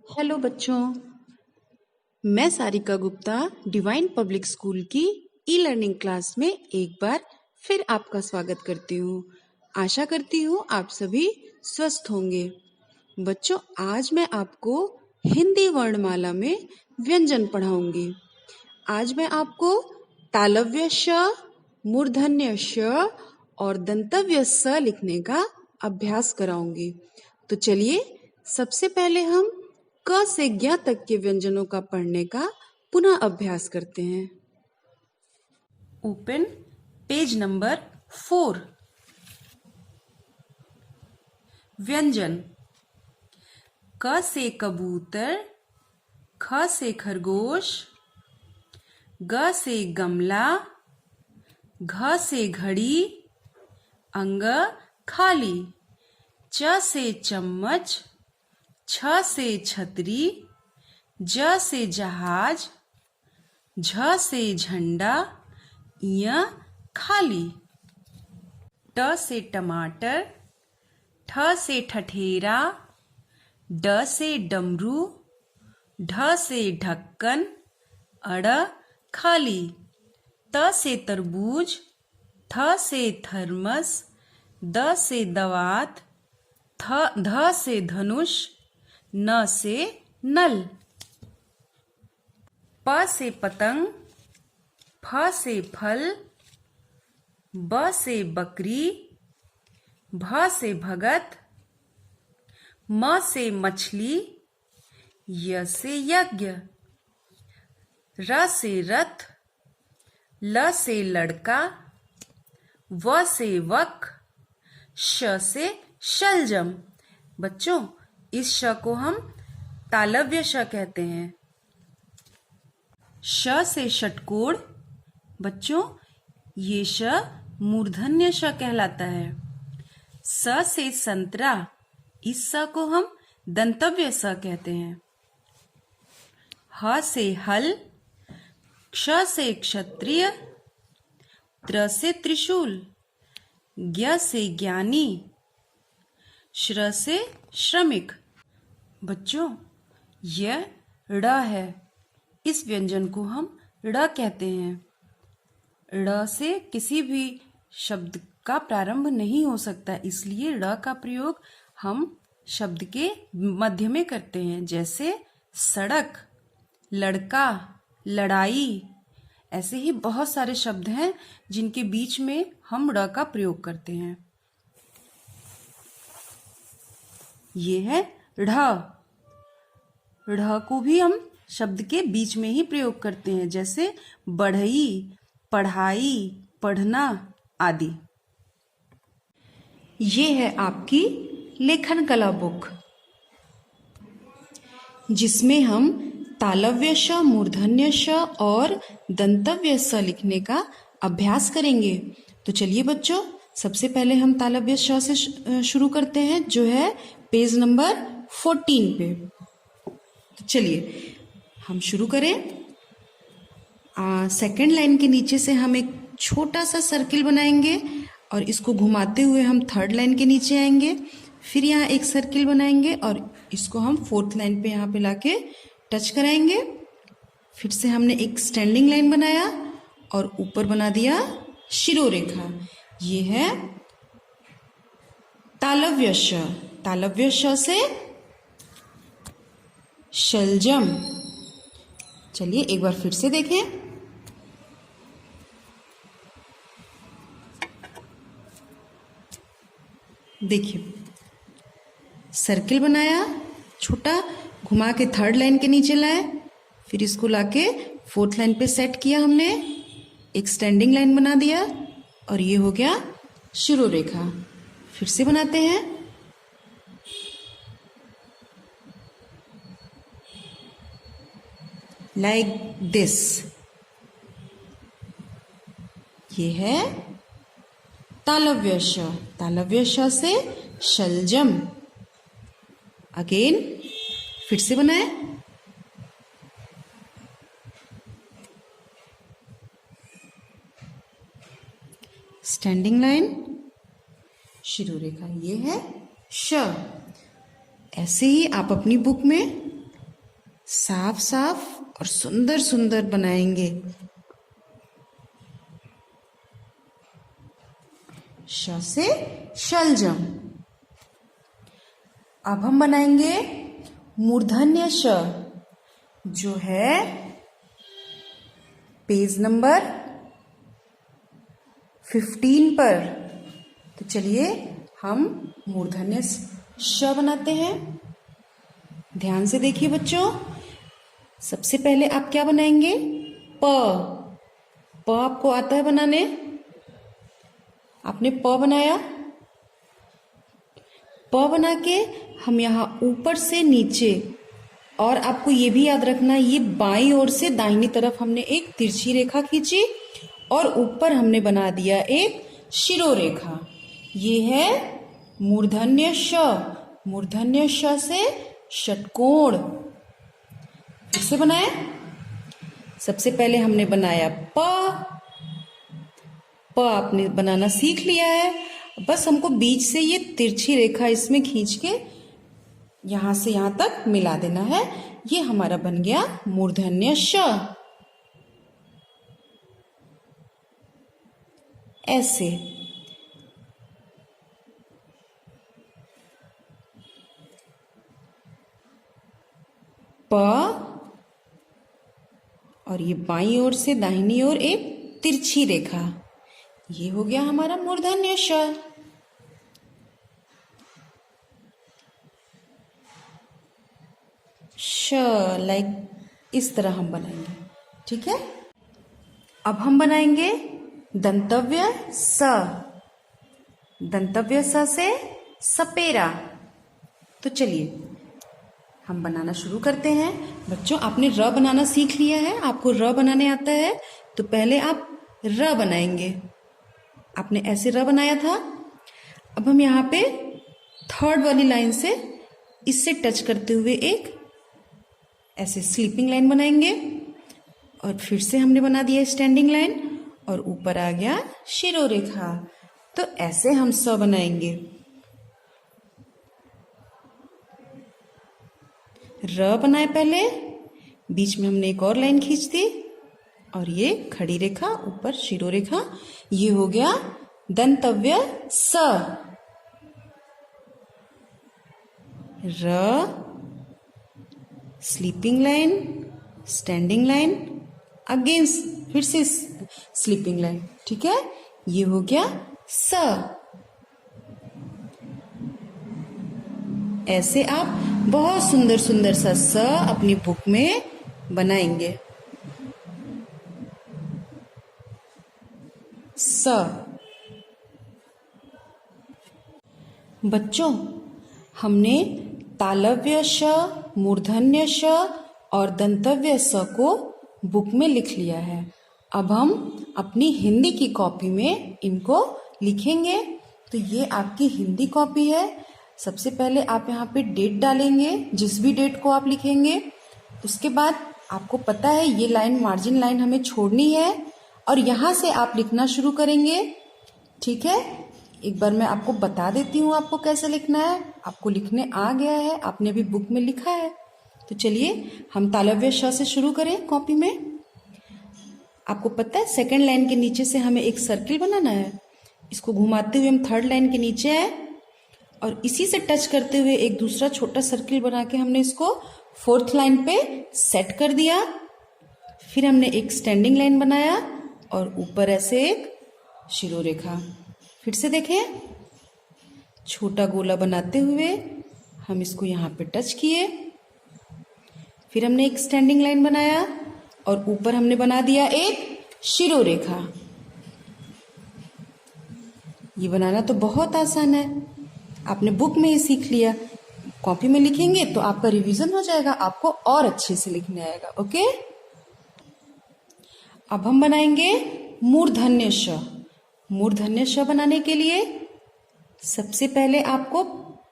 Hello बच्चों, मैं Sarika Gupta divine public school की ई लर्निंग क्लास में एक बार फिर आपका स्वागत करती हूँ। आशा करती हूँ आप सभी स्वस्थ होंगे। बच्चों, आज मैं आपको हिंदी वर्णमाला में व्यंजन पढ़ाऊंगी। आज मैं आपको तालव्य श, मूर्धन्य श और दंतव्य स लिखने का अभ्यास कराऊंगी। तो चलिए सबसे पहले हम क से ज्ञ तक के व्यंजनों का पढ़ने का पुनः अभ्यास करते हैं। Open page number 4। व्यंजन। क से कबूतर, ख से खरगोश, ग से गमला, घ से घड़ी, अंग खाली, च से चम्मच, छ से छतरी, ज से जहाज, झ से झंडा, य खाली, ट से टमाटर, ठ से ठठेरा, ड से डमरू, ढ से ढक्कन, अड़ खाली, त से तरबूज, थ से थर्मस, द से दवात, ध से धनुष, न से नल, प से पतंग, फ से फल, ब से बकरी, भ से भगत, म से मछली, य से यज्ञ, र से रथ, ल से लड़का, व से वक, श से शलजम। बच्चों, इस श को हम तालव्य श कहते हैं। श से षटकोण। बच्चों, ये श मूर्धन्य श कहलाता है। स से संतरा। इस स को हम दंतव्य स कहते हैं। ह से हल, क्ष से क्षत्रिय, त्र से त्रिशूल, ज्ञ से ज्ञानी, श्र से श्रमिक। बच्चों, यह ड़ है। इस व्यंजन को हम ड़ कहते हैं। ड़ से किसी भी शब्द का प्रारंभ नहीं हो सकता, इसलिए ड़ का प्रयोग हम शब्द के मध्य में करते हैं, जैसे सड़क, लड़का, लड़ाई। ऐसे ही बहुत सारे शब्द हैं जिनके बीच में हम ड़ का प्रयोग करते हैं। ये है ढ़। ढ़ को भी हम शब्द के बीच में ही प्रयोग करते हैं, जैसे बढ़ई, पढ़ाई, पढ़ना आदि। ये है आपकी लेखन कला बुक, जिसमें हम तालव्य श, मूर्धन्य श और दंतव्य स लिखने का अभ्यास करेंगे। तो चलिए बच्चों, सबसे पहले हम तालव्य श से शुरू करते हैं, जो है पेज नंबर 14 पे। तो चलिए हम शुरू करें। सेकंड लाइन के नीचे से हम एक छोटा सा सर्किल बनाएंगे और इसको घुमाते हुए हम थर्ड लाइन के नीचे आएंगे। फिर यहाँ एक सर्किल बनाएंगे और इसको हम फोर्थ लाइन पे यहाँ पे लाके टच कराएंगे। फिर से हमने एक स्टैंडिंग लाइन बनाया और ऊपर बना दिया शिरोरेखा। ये है तालव्य श। तालव्य श से शलजम। चलिए एक बार फिर से देखें। देखिए, सर्किल बनाया छोटा, घुमा के थर्ड लाइन के नीचे लाए, फिर इसको लाके फोर्थ लाइन पे सेट किया हमने, एक स्टैंडिंग लाइन बना दिया और ये हो गया शिरोरेखा। फिर से बनाते हैं। Like this. ये है तालव्य श। तालव्य श से शलजम। अगेन फिर से बनाए। स्टैंडिंग लाइन, शिरोरेखा। ये है श। ऐसे ही आप अपनी बुक में साफ साफ और सुंदर सुंदर बनाएंगे। श से शलजम। अब हम बनाएंगे मूर्धन्य श, जो है पेज नंबर 15 पर। तो चलिए हम मूर्धन्य श बनाते हैं। ध्यान से देखिए बच्चों, सबसे पहले आप क्या बनाएंगे? प। प आपको आता है बनाने? आपने प बनाया। प बना के हम यहाँ ऊपर से नीचे, और आपको ये भी याद रखना, ये बाईं ओर से दाहिनी तरफ हमने एक तिरछी रेखा खींची और ऊपर हमने बना दिया एक शिरोरेखा। ये है मूर्धन्य श। मूर्धन्य श से षटकोण। फिर से बनाए। सबसे पहले हमने बनाया प। प आपने बनाना सीख लिया है। बस हमको बीच से ये तिरछी रेखा इसमें खींच के यहां से यहां तक मिला देना है। ये हमारा बन गया मूर्धन्य श। ऐसे। प, और ये बाईं ओर से दाहिनी ओर एक तिरछी रेखा। ये हो गया हमारा मूर्धन्य श। श लाइक इस तरह हम बनाएंगे। ठीक है। अब हम बनाएंगे दंतव्य स। दंतव्य स से सपेरा। तो चलिए हम बनाना शुरू करते हैं। बच्चों, आपने र बनाना सीख लिया है, आपको र बनाने आता है, तो पहले आप र बनाएंगे। आपने ऐसे र बनाया था। अब हम यहाँ पे थर्ड वाली लाइन से इससे टच करते हुए एक ऐसे स्लीपिंग लाइन बनाएंगे, और फिर से हमने बना दिया स्टैंडिंग लाइन, और ऊपर आ गया शिरोरेखा। तो ऐसे हम स बनाएंगे। र बनाए पहले, बीच में हमने एक और लाइन खींच दी, और ये खड़ी रेखा, ऊपर शिरोरेखा। ये हो गया दंतव्य स। र, sleeping line, standing line, again फिर से स्लीपिंग लाइन। ठीक है। ये हो गया स। ऐसे आप बहुत सुंदर सुंदर सा स अपनी बुक में बनाएंगे। स। बच्चों, हमने तालव्य श, मूर्धन्य श और दंतव्य स को बुक में लिख लिया है। अब हम अपनी हिंदी की कॉपी में इनको लिखेंगे। तो ये आपकी हिंदी कॉपी है। सबसे पहले आप यहाँ पे डेट डालेंगे, जिस भी डेट को आप लिखेंगे। उसके बाद आपको पता है ये लाइन, मार्जिन लाइन हमें छोड़नी है, और यहाँ से आप लिखना शुरू करेंगे। ठीक है। एक बार मैं आपको बता देती हूँ आपको कैसे लिखना है। आपको लिखने आ गया है, आपने भी बुक में लिखा है। तो चलिए हम तालव्य श से शुरू करें कॉपी में। आपको पता है सेकंड लाइन के नीचे से हमें एक सर्किल बनाना है। इसको घुमाते हुए हम थर्ड लाइन के नीचे आए, और इसी से टच करते हुए एक दूसरा छोटा सर्किल बना के हमने इसको फोर्थ लाइन पे सेट कर दिया। फिर हमने एक स्टैंडिंग लाइन बनाया, और ऊपर ऐसे एक शिरोरेखा। फिर से देखें, छोटा गोला बनाते हुए हम इसको यहाँ पे टच किए। फिर हमने एक स्टैंडिंग लाइन बनाया, और ऊपर हमने बना दिया एक शिरोरेखा। ये बनाना तो बहुत आसान है, आपने बुक में ही सीख लिया। कॉपी में लिखेंगे तो आपका रिवीजन हो जाएगा, आपको और अच्छे से लिखने आएगा। ओके। अब हम बनाएंगे मूर्धन्य श। मूर्धन्य श बनाने के लिए सबसे पहले आपको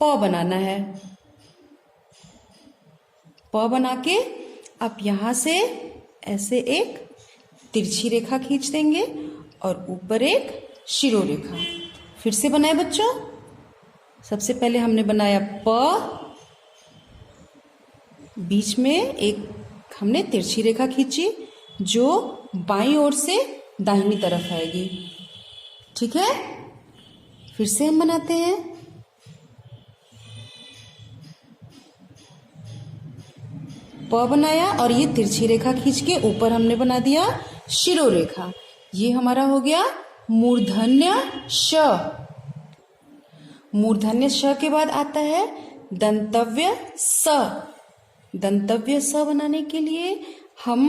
प बनाना है। प बना के आप यहां से ऐसे एक तिरछी रेखा खींच देंगे, और ऊपर एक शिरोरेखा। फिर से बनाए बच्चों। सबसे पहले हमने बनाया प, बीच में एक हमने तिरछी रेखा खींची जो बाईं ओर से दाहिनी तरफ आएगी। ठीक है, फिर से हम बनाते हैं। प बनाया और ये तिरछी रेखा खींच के ऊपर हमने बना दिया शिरोरेखा। ये हमारा हो गया मूर्धन्य श। मूर्धन्य श के बाद आता है दंतव्य स। दंतव्य स बनाने के लिए हम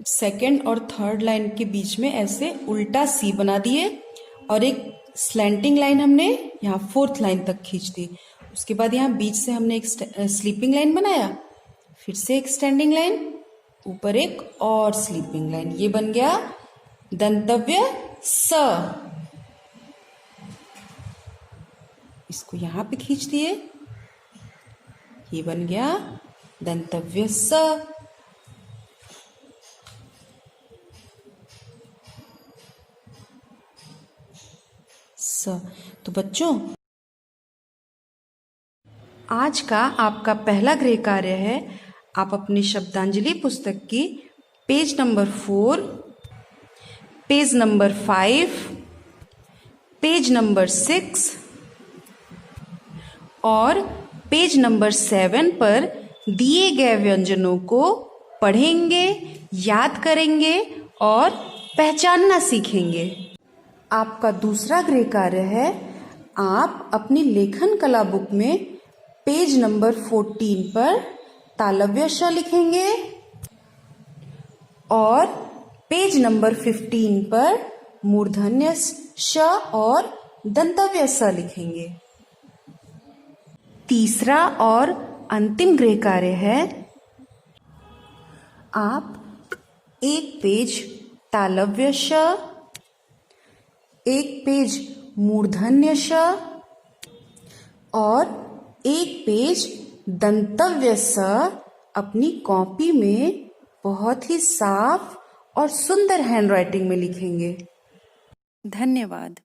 सेकंड और थर्ड लाइन के बीच में ऐसे उल्टा सी बना दिए और एक स्लैंटिंग लाइन हमने यहाँ फोर्थ लाइन तक खींच दी। उसके बाद यहाँ बीच से हमने एक स्लीपिंग लाइन बनाया, फिर से एक स्टैंडिंग लाइन, ऊपर एक और स्लीपिंग लाइन। ये बन गया दंतव्य स। इसको यहाँ पे खींच दिए, ये बन गया दंतव्य स। तो बच्चों, आज का आपका पहला गृह कार्य है, आप अपनी शब्दांजलि पुस्तक की page number 4, page number 5, page number 6 और पेज नंबर 7 पर दिए गए व्यंजनों को पढ़ेंगे, याद करेंगे और पहचानना सीखेंगे। आपका दूसरा गृह कार्य है, आप अपनी लेखन कला बुक में पेज नंबर 14 पर तालव्य श लिखेंगे और पेज नंबर 15 पर मूर्धन्य श और दंतव्य स लिखेंगे। तीसरा और अंतिम गृह कार्य है, आप एक पेज तालव्य श, एक पेज मूर्धन्य श और एक पेज दंतव्य स अपनी कॉपी में बहुत ही साफ और सुंदर हैंडराइटिंग में लिखेंगे। धन्यवाद।